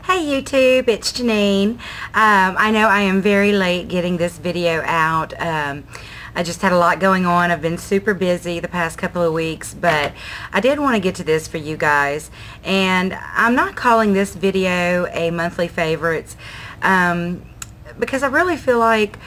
Hey YouTube, it's Janine. I know I am very late getting this video out. I just had a lot going on. I've been super busy the past couple of weeks, but I did want to get to this for you guys. And I'm not calling this video a monthly favorites because I really feel like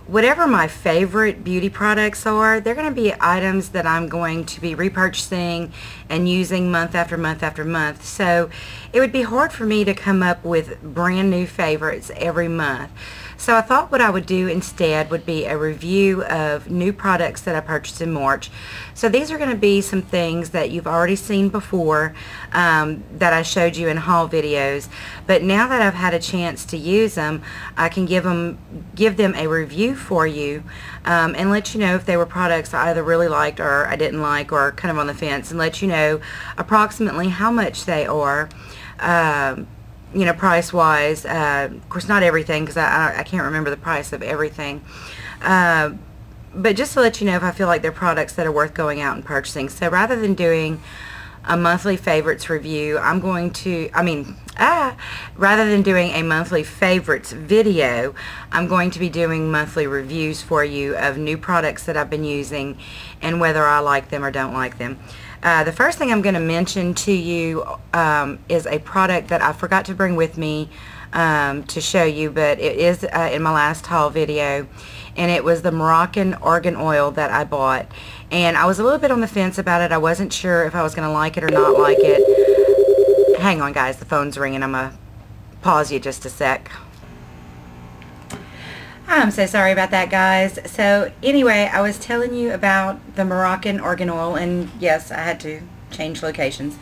whatever my favorite beauty products are, they're going to be items that I'm going to be repurchasing and using month after month after month. So it would be hard for me to come up with brand new favorites every month. So I thought what I would do instead would be a review of new products that I purchased in March. So these are going to be some things that you've already seen before that I showed you in haul videos. But now that I've had a chance to use them, I can give them a review for you and let you know if they were products I either really liked or I didn't like, or kind of on the fence, and let you know approximately how much they are. You know, price-wise. Of course, not everything, because I can't remember the price of everything. But just to let you know if I feel like they're products that are worth going out and purchasing. So rather than doing a monthly favorites review, I'm going to, rather than doing a monthly favorites video, I'm going to be doing monthly reviews for you of new products that I've been using and whether I like them or don't like them. The first thing I'm going to mention to you is a product that I forgot to bring with me to show you, but it is in my last haul video, and it was the Moroccan argan oil that I bought. And I was a little bit on the fence about it. I wasn't sure if I was going to like it or not like it. Hang on, guys, the phone's ringing. I'm going to pause you just a sec. I'm so sorry about that, guys. So anyway, I was telling you about the Moroccan argan oil, and yes, I had to change locations.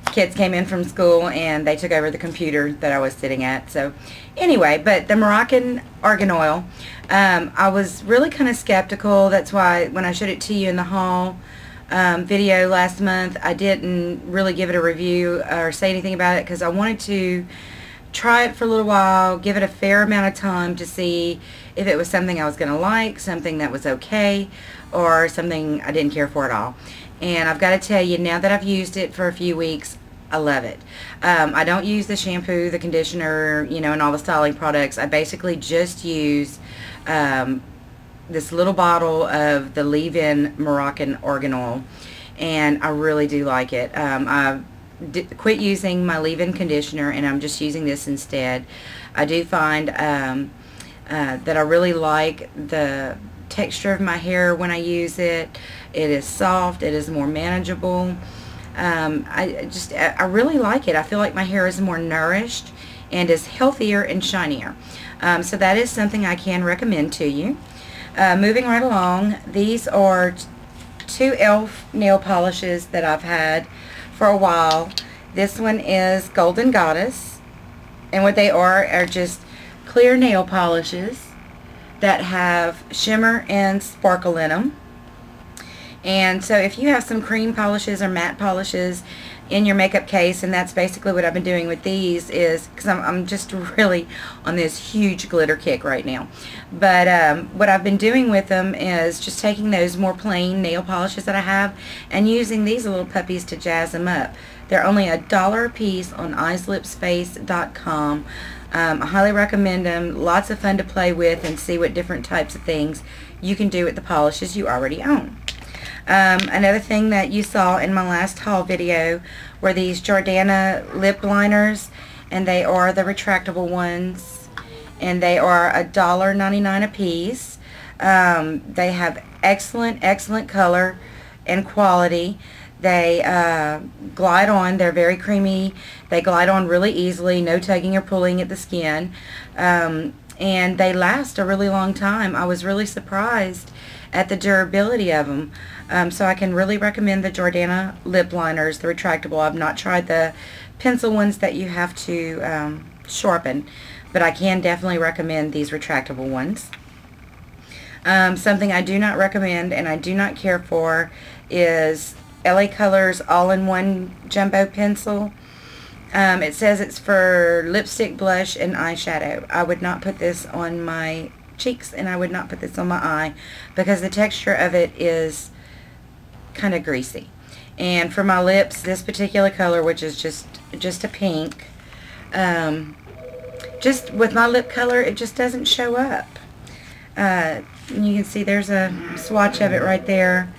Kids came in from school and they took over the computer that I was sitting at. So anyway, but the Moroccan argan oil, I was really kind of skeptical. That's why when I showed it to you in the haul video last month, I didn't really give it a review or say anything about it, because I wanted to try it for a little while, give it a fair amount of time to see if it was something I was going to like, something that was okay, or something I didn't care for at all. And I've got to tell you, now that I've used it for a few weeks, I love it. I don't use the shampoo, the conditioner, you know, and all the styling products. I basically just use this little bottle of the leave-in Moroccan argan oil, and I really do like it. I've quit using my leave-in conditioner, and I'm just using this instead. I do find that I really like the texture of my hair when I use it. It is soft, it is more manageable. I really like it. I feel like my hair is more nourished and is healthier and shinier. So that is something I can recommend to you. Moving right along, these are two e.l.f. nail polishes that I've had for a while. This one is Golden Goddess, and what they are just clear nail polishes that have shimmer and sparkle in them. And so if you have some cream polishes or matte polishes in your makeup case, and that's basically what I've been doing with these, is because I'm just really on this huge glitter kick right now. But what I've been doing with them is just taking those more plain nail polishes that I have and using these little puppies to jazz them up. They're only $1 a piece on eyeslipsface.com. I highly recommend them. Lots of fun to play with and see what different types of things you can do with the polishes you already own. Another thing that you saw in my last haul video were these Jordana lip liners, and they are the retractable ones, and they are $1.99 a piece. They have excellent color and quality. They glide on. They're very creamy. They glide on really easily, no tugging or pulling at the skin, and they last a really long time. I was really surprised at the durability of them. So I can really recommend the Jordana lip liners, the retractable. I've not tried the pencil ones that you have to sharpen, but I can definitely recommend these retractable ones. Something I do not recommend and I do not care for is LA Colors all-in-one jumbo pencil. It says it's for lipstick, blush, and eyeshadow. I would not put this on my cheeks, and I would not put this on my eye because the texture of it is kind of greasy. And for my lips, this particular color, which is just a pink, Just with my lip color, it just doesn't show up. You can see there's a swatch of it right there.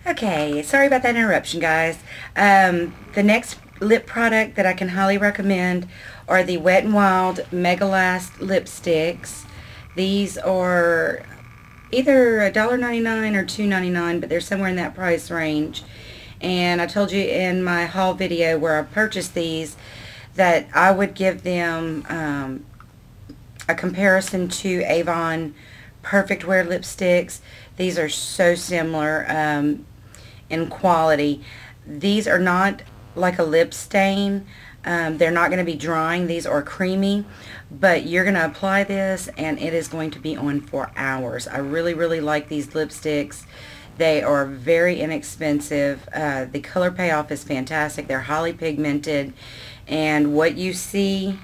Okay, sorry about that interruption, guys. The next lip product that I can highly recommend are the Wet n Wild Mega Last lipsticks. These are either $1.99 or $2.99, but they're somewhere in that price range. And I told you in my haul video where I purchased these that I would give them a comparison to Avon Perfect Wear lipsticks. These are so similar in quality. These are not like a lip stain. They're not going to be drying. These are creamy, but you're going to apply this and it is going to be on for hours. I really, really like these lipsticks. They are very inexpensive. The color payoff is fantastic. They're highly pigmented, and what you see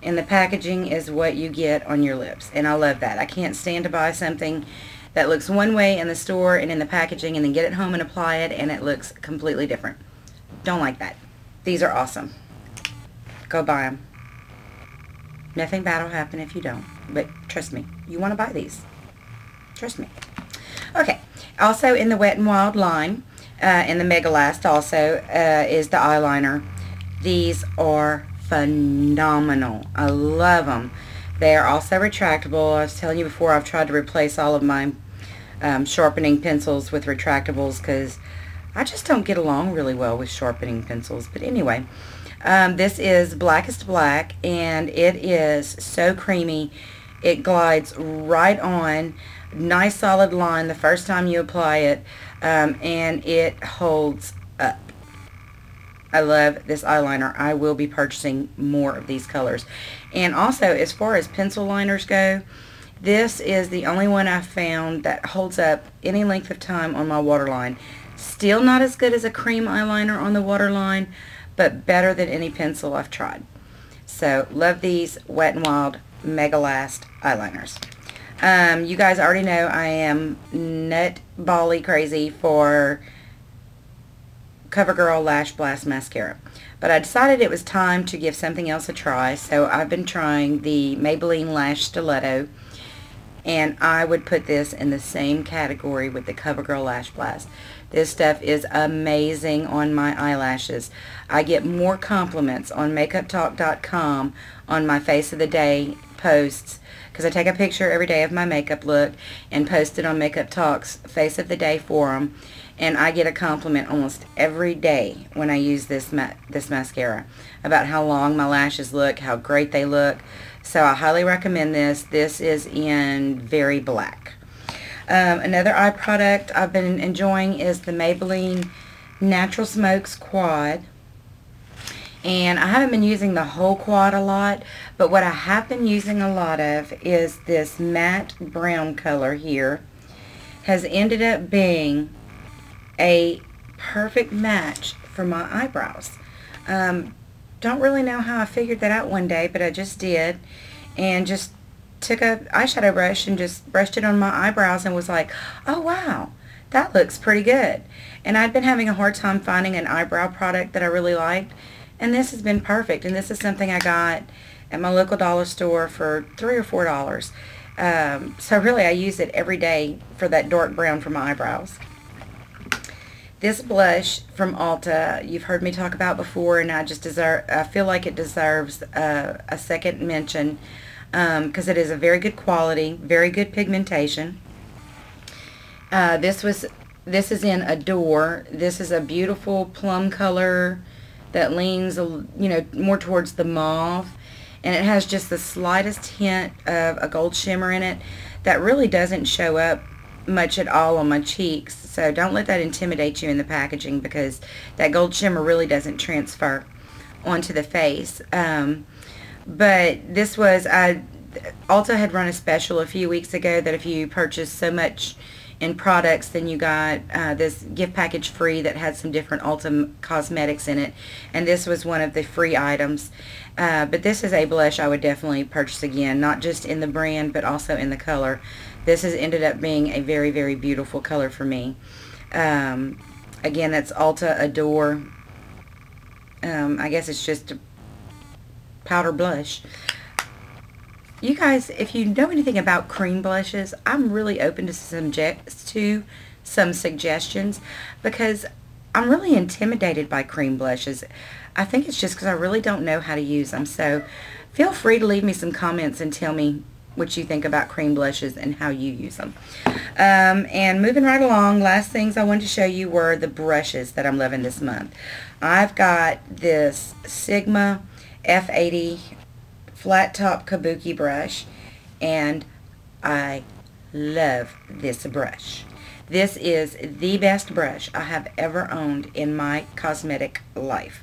in the packaging is what you get on your lips, and I love that. I can't stand to buy something that looks one way in the store and in the packaging and then get it home and apply it and it looks completely different. Don't like that. These are awesome. Go buy them. Nothing bad will happen if you don't, but trust me, you want to buy these. Trust me. Okay, also in the Wet n Wild line, in the Mega Last also, is the eyeliner. These are phenomenal. I love them. They are also retractable. I was telling you before, I've tried to replace all of my sharpening pencils with retractables because I just don't get along really well with sharpening pencils. But anyway, this is Blackest Black, and it is so creamy. It glides right on. Nice solid line the first time you apply it, and it holds up. I love this eyeliner. I will be purchasing more of these colors. And also, as far as pencil liners go, this is the only one I've found that holds up any length of time on my waterline. Still not as good as a cream eyeliner on the waterline, but better than any pencil I've tried. So, love these Wet n Wild Mega Last eyeliners. You guys already know I am nutbally crazy for CoverGirl Lash Blast Mascara. But I decided it was time to give something else a try, so I've been trying the Maybelline Lash Stiletto, and I would put this in the same category with the CoverGirl Lash Blast. This stuff is amazing on my eyelashes. I get more compliments on MakeupTalk.com on my Face of the Day posts, because I take a picture every day of my makeup look and post it on Makeup Talk's Face of the Day forum, and I get a compliment almost every day when I use this mascara about how long my lashes look, how great they look. So I highly recommend this. This is in Very Black. Another eye product I've been enjoying is the Maybelline Natural Smokes Quad. And I haven't been using the whole quad a lot, but what I have been using a lot of is this matte brown color here. Has ended up being a perfect match for my eyebrows. Don't really know how I figured that out one day, but I just did, and just took a eyeshadow brush and just brushed it on my eyebrows and was like, oh wow, that looks pretty good. And I'd been having a hard time finding an eyebrow product that I really liked, and this has been perfect. And this is something I got at my local dollar store for $3 or $4. So really I use it every day for that dark brown for my eyebrows. This blush from Ulta, you've heard me talk about before, and I feel like it deserves a second mention because it is a very good quality, very good pigmentation. This is in Adore. This is a beautiful plum color that leans, more towards the mauve, and it has just the slightest hint of a gold shimmer in it that really doesn't show up much at all on my cheeks. So don't let that intimidate you in the packaging, because that gold shimmer really doesn't transfer onto the face. But this was, Ulta had run a special a few weeks ago that if you purchased so much in products, then you got this gift package free that had some different Ulta cosmetics in it, and this was one of the free items. But this is a blush I would definitely purchase again, not just in the brand but also in the color. This has ended up being a very, very beautiful color for me. Again, that's Ulta Adore. I guess it's just a powder blush. You guys, if you know anything about cream blushes, I'm really open to some suggestions, because I'm really intimidated by cream blushes. I think it's just because I really don't know how to use them. So feel free to leave me some comments and tell me what you think about cream blushes and how you use them. And moving right along, last things I wanted to show you were the brushes that I'm loving this month. I've got this Sigma F80 flat top kabuki brush, and I love this brush. This is the best brush I have ever owned in my cosmetic life.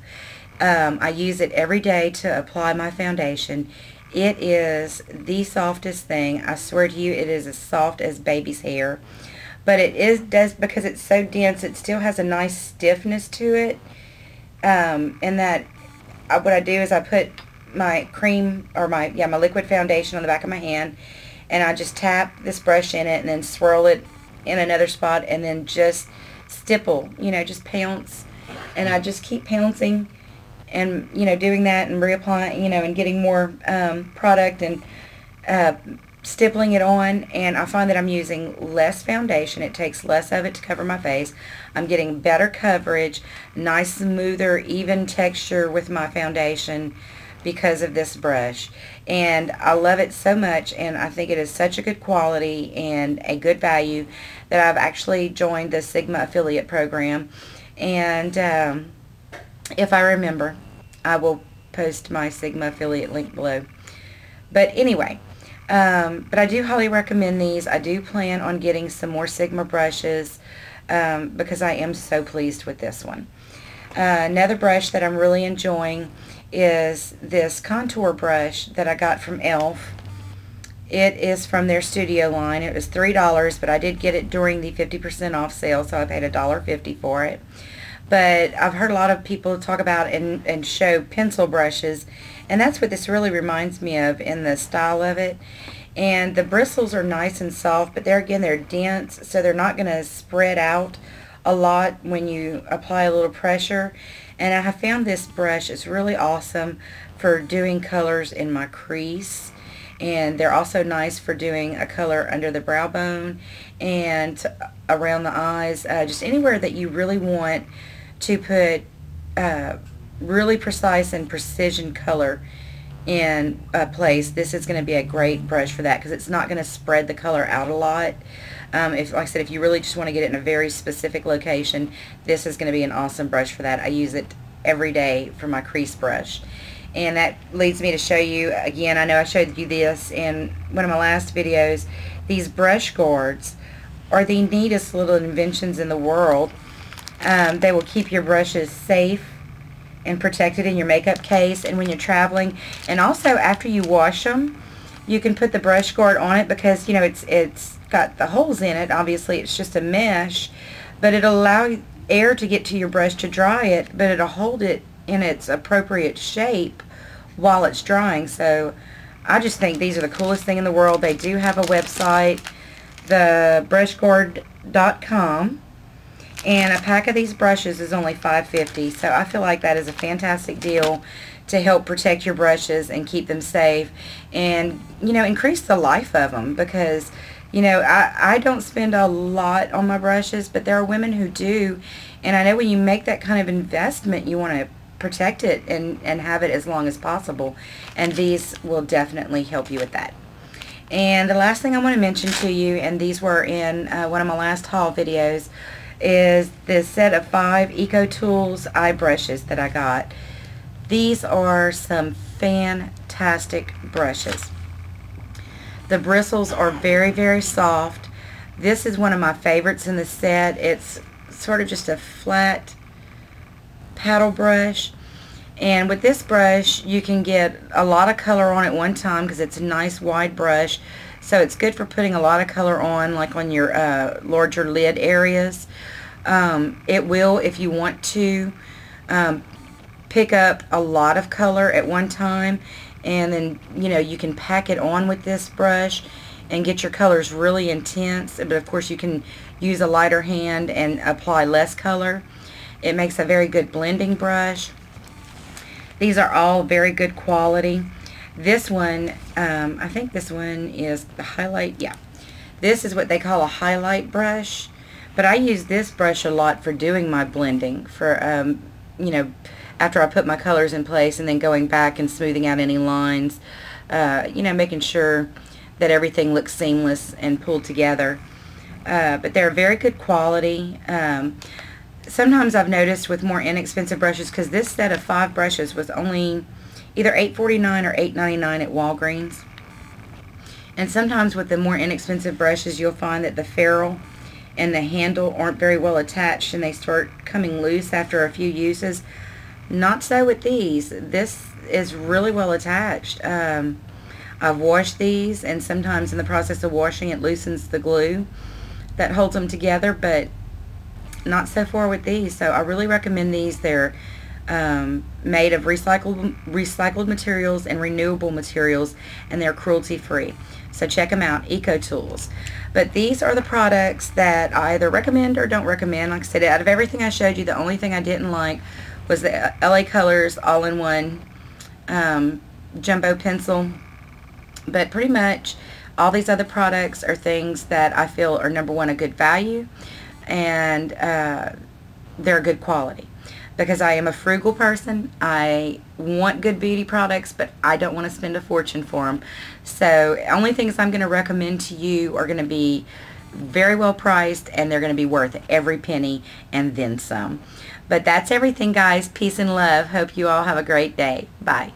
I use it every day to apply my foundation. It is the softest thing. I swear to you, it is as soft as baby's hair. But does because it's so dense, it still has a nice stiffness to it. And that what I do is I put my cream, or my liquid foundation on the back of my hand, and I just tap this brush in it and then swirl it in another spot, and then just stipple, just pounce, and I just keep pouncing and doing that and reapplying, and getting more product and stippling it on, and I find that I'm using less foundation. It takes less of it to cover my face. I'm getting better coverage, nice, smoother, even texture with my foundation because of this brush, and I love it so much, and I think it is such a good quality and a good value that I've actually joined the Sigma affiliate program. And if I remember, I will post my Sigma affiliate link below. But anyway, but I do highly recommend these. I do plan on getting some more Sigma brushes because I am so pleased with this one. Another brush that I'm really enjoying is this contour brush that I got from e.l.f. It is from their studio line. It was $3, but I did get it during the 50% off sale, so I paid $1.50 for it. But I've heard a lot of people talk about and show pencil brushes, and that's what this really reminds me of in the style of it. And the bristles are nice and soft, but they're dense, so they're not going to spread out a lot when you apply a little pressure. And I have found this brush is really awesome for doing colors in my crease, and they're also nice for doing a color under the brow bone and around the eyes, just anywhere that you really want to put really precise and precision color in a place. This is going to be a great brush for that, because it's not going to spread the color out a lot. Like I said, if you really just want to get it in a very specific location, this is going to be an awesome brush for that. I use it every day for my crease brush. And that leads me to show you, again, I know I showed you this in one of my last videos, these brush guards are the neatest little inventions in the world. They will keep your brushes safe and protected in your makeup case and when you're traveling. And also, after you wash them, you can put the brush guard on it, because it's got the holes in it. Obviously it's just a mesh, but it'll allow air to get to your brush to dry it, but it'll hold it in its appropriate shape while it's drying. So I just think these are the coolest thing in the world. They do have a website, thebrushguard.com, and a pack of these brushes is only $5.50. So I feel like that is a fantastic deal to help protect your brushes and keep them safe, and increase the life of them, because I don't spend a lot on my brushes, but there are women who do, and I know when you make that kind of investment, you want to protect it and have it as long as possible, and these will definitely help you with that. And the last thing I want to mention to you, and these were in one of my last haul videos, is this set of 5 Eco Tools eye brushes that I got. These are some fantastic brushes. The bristles are very, very soft. This is one of my favorites in the set. It's sort of just a flat paddle brush, and with this brush you can get a lot of color on at one time, because it's a nice wide brush, so it's good for putting a lot of color on, like on your larger lid areas. It will, if you want to, pick up a lot of color at one time, and then you can pack it on with this brush and get your colors really intense. But of course you can use a lighter hand and apply less color. It makes a very good blending brush. These are all very good quality. This one, I think this one is the highlight. Yeah, this is what they call a highlight brush, but I use this brush a lot for doing my blending, for you know, after I put my colors in place and then going back and smoothing out any lines, you know, making sure that everything looks seamless and pulled together. But they're very good quality. Sometimes I've noticed with more inexpensive brushes, because this set of 5 brushes was only either $8.49 or $8.99 at Walgreens. And sometimes with the more inexpensive brushes, you'll find that the ferrule and the handle aren't very well attached and they start coming loose after a few uses. Not so with these. This is really well attached. I've washed these, and sometimes in the process of washing it loosens the glue that holds them together, but not so far with these. So I really recommend these. They're made of recycled materials and renewable materials, and they're cruelty free. So check them out, Eco Tools. But these are the products that I either recommend or don't recommend. Like I said, out of everything I showed you, the only thing I didn't like was the LA Colors all-in-one jumbo pencil. But pretty much all these other products are things that I feel are, number one, a good value, and they're good quality. Because I am a frugal person, I want good beauty products, but I don't want to spend a fortune for them. So only things I'm going to recommend to you are going to be very well priced, and they're going to be worth every penny and then some. But that's everything, guys. Peace and love. Hope you all have a great day. Bye.